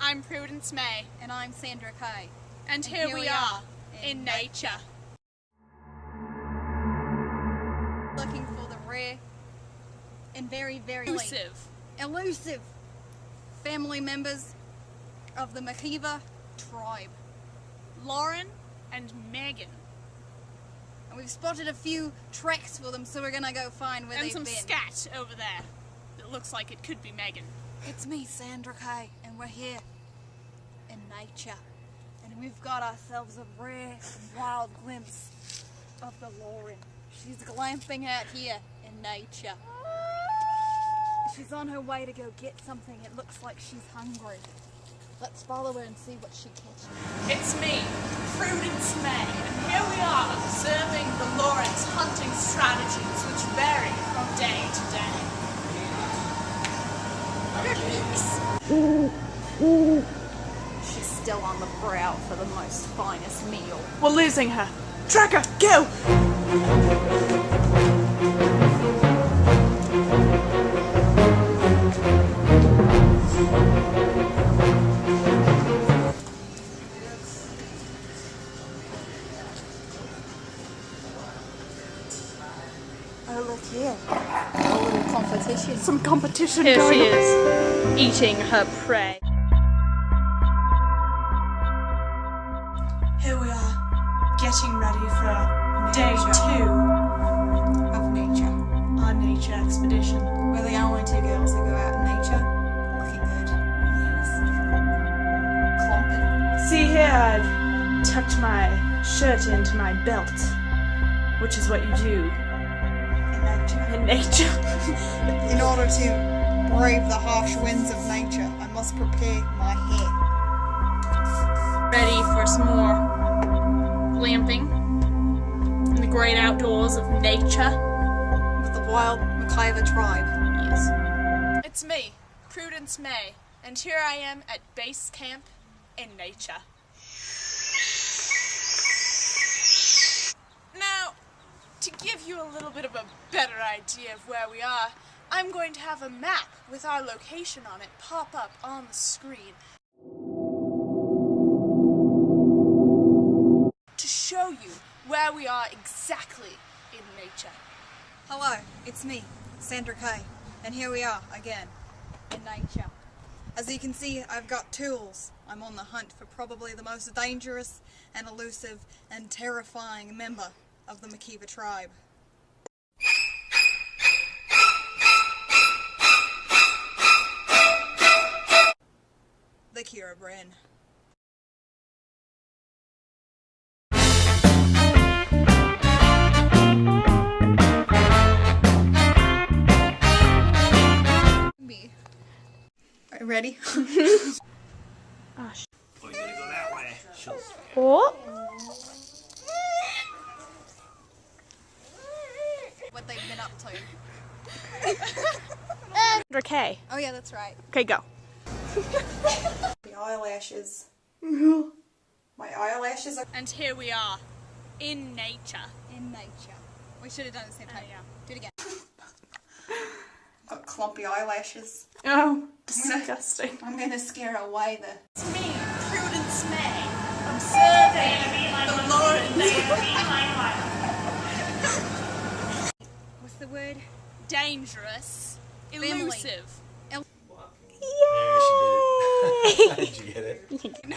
I'm Prudence May. And I'm Sandra Kay. And here we are, in nature. Looking for the rare and very elusive family members of the Makiva tribe. Lauren and Megan. And we've spotted a few tracks for them, so we're gonna go find where they've been. And some scat over there. It looks like it could be Megan. It's me, Sandra Kay, and we're here in nature. And we've got ourselves a rare and wild glimpse of the Lauren. She's glamping out here in nature. She's on her way to go get something. It looks like she's hungry. Let's follow her and see what she catches. It's me, Prudence May, and here we are observing the Lauren's hunting strategies, which vary from day to day. She's still on the prowl for the most finest meal. We're losing her. Tracker, go! Oh, look here. A little competition. Some competition Here going she on. is, eating her prey. Here we are, getting ready for day 2 Of nature. our nature expedition. We're the only two girls that go out in nature. Looking good. Yes. Clomping. See here, I've tucked my shirt into my belt, which is what you do In nature. in nature. In order to brave the harsh winds of nature, I must prepare my hair. Ready for some more glamping in the great outdoors of nature. With the wild Makiva tribe. Yes. It's me, Prudence May, and here I am at base camp in nature. Now, to give you a little bit of a better idea of where we are, I'm going to have a map with our location on it pop up on the screen to show you where we are exactly in nature. Hello, it's me, Sandra Kay, and here we are again in nature. As you can see, I've got tools. I'm on the hunt for probably the most dangerous and elusive and terrifying member of the Makiva tribe. The Kira Bren. Me. Are you ready? Oh, Oh, you gotta go that way. oh. What they've been up to. Okay. Oh yeah, that's right. Okay, go. The eyelashes. My eyelashes are And here we are, in nature. in nature. We should have done it the same time. yeah. Do it again. Got clumpy eyelashes. Oh, disgusting. I'm gonna scare away the... It's me, Prudence May, observing the Laurens. What's the word? Dangerous, Family. elusive. There she did it. Did you get it?